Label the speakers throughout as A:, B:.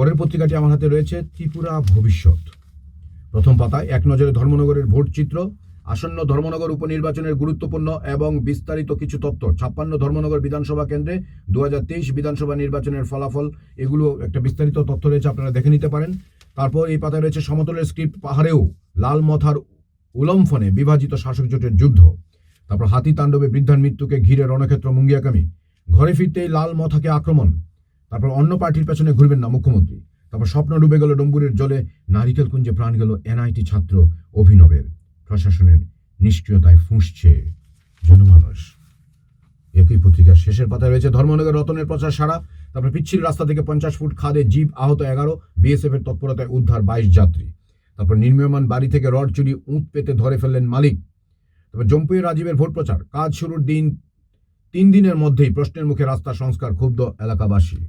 A: পরের পত্রিকাটি আমার হাতে রয়েছে ত্রিপুরা ভবিষ্যৎ। প্রথম পাতায় এক নজরে ধর্মনগরের ভোট চিত্র, আসন্ন ধর্মনগর উপনির্বাচনের গুরুত্বপূর্ণ এবং বিস্তারিত কিছু তথ্য, 56 ধর্মনগর বিধানসভা কেন্দ্রে 2023 বিধানসভা নির্বাচনের ফলাফল, এগুলো একটা বিস্তারিত তথ্য রয়েছে, আপনারা দেখে নিতে পারেন। তারপর এই পাতায় রয়েছে সমতলের স্ক্রিপ্ট পাহাড়েও লাল মথার উলম্ফনে বিভাজিত শাসক জোটের যুদ্ধ। তারপর হাতি তাণ্ডবে বৃদ্ধার মৃত্যুকে ঘিরে রণক্ষেত্র মুঙ্গিয়াকামী, ঘরে ফিরতেই লাল মথাকে আক্রমণ। তারপর অন্য পার্টির পেছনে ঘুরবেন না মুখ্যমন্ত্রী। তারপর স্বপ্ন ডুবে গেল ডম্বুরের জলে, নারিকেল কুঞ্জে প্রাণ গেল এনআইটি ছাত্র অভিনবের, প্রশাসনের নিষ্ক্রিয়তায় ফুঁসছে জনমানস। একই পত্রিকার শেষের পাতায় রয়েছে ধর্মনগর রতনের প্রচার সারা। তারপর পিচ্ছিল রাস্তা থেকে 50 ফুট খাদে জীব, আহত 11, বিএসএফ এর তৎপরতায় উদ্ধার 22 যাত্রী। তারপর নির্মীয়মান বাড়ি থেকে রড চুরি, উঁত পেতে ধরে ফেললেন মালিক। তারপর জম্পুয়ে রাজীবের ভোট প্রচার, কাজ শুরুর দিন 3 দিনের মধ্যেই প্রশ্নের মুখে রাস্তা সংস্কার, ক্ষুব্ধ এলাকাবাসী।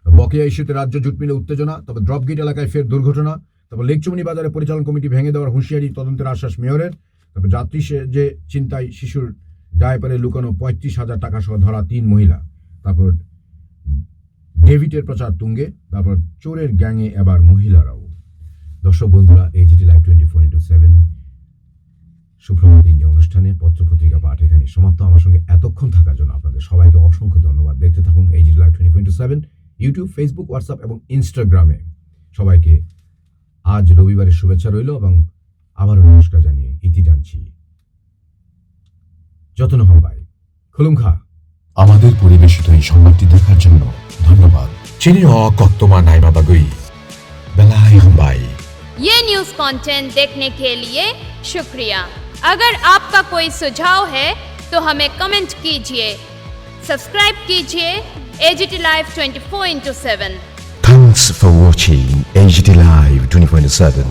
A: বকেয়া ইস্যুতে রাজ্য জুট মিলে উত্তেজনা। তবে ড্রপগেট এলাকায় ফের দুর্ঘটনা। তারপর লেকচুমনি বাজারে পরিচালন কমিটি ভেঙে দেওয়ার হুঁশিয়ারি, তদন্তের আশ্বাস মেয়রের। তারপর যাত্রী যে চিন্তায় শিশুর ডায়াপারে লুকানো 35,000 টাকা সহ ধরা 3 মহিলা। তারপর ডেভিডের প্রচার তুঙ্গে। তারপর চোরের গ্যাংয়ে এবার মহিলারাও। দর্শক বন্ধুরা, এইচডি লাইভ 24/7 সুপ্রভাত ইন্ডিয়া অনুষ্ঠানে পত্রপত্রিকা পাঠ এখানে সমাপ্ত। আমার সঙ্গে এতক্ষণ থাকার জন্য আপনাদের সবাইকে অসংখ্য ধন্যবাদ। দেখতে থাকুন HD live 24/7 YouTube, Facebook, WhatsApp এবং ইনস্টাগ্রামে। সবাইকে আজ রবিবারের শুভেচ্ছা রইল এবং আবারও নমস্কার জানিয়ে ইতি টানছি। যত্ন হম্বাই খুলুমখা।
B: আমাদের পরিবেশিত এই সংবাদটি দেখার জন্য ধন্যবাদ। চিনি কত্তমা নাইমা বাগুই বেলাই হম্বাই।
C: ये न्यूज़ कंटेंट देखने के लिए शुक्रिया। अगर आपका कोई सुझाव है तो हमें कमेंट कीजिए, सब्सक्राइब कीजिए AGT Live 24/7।
B: Thanks for watching AGT Live 24/7.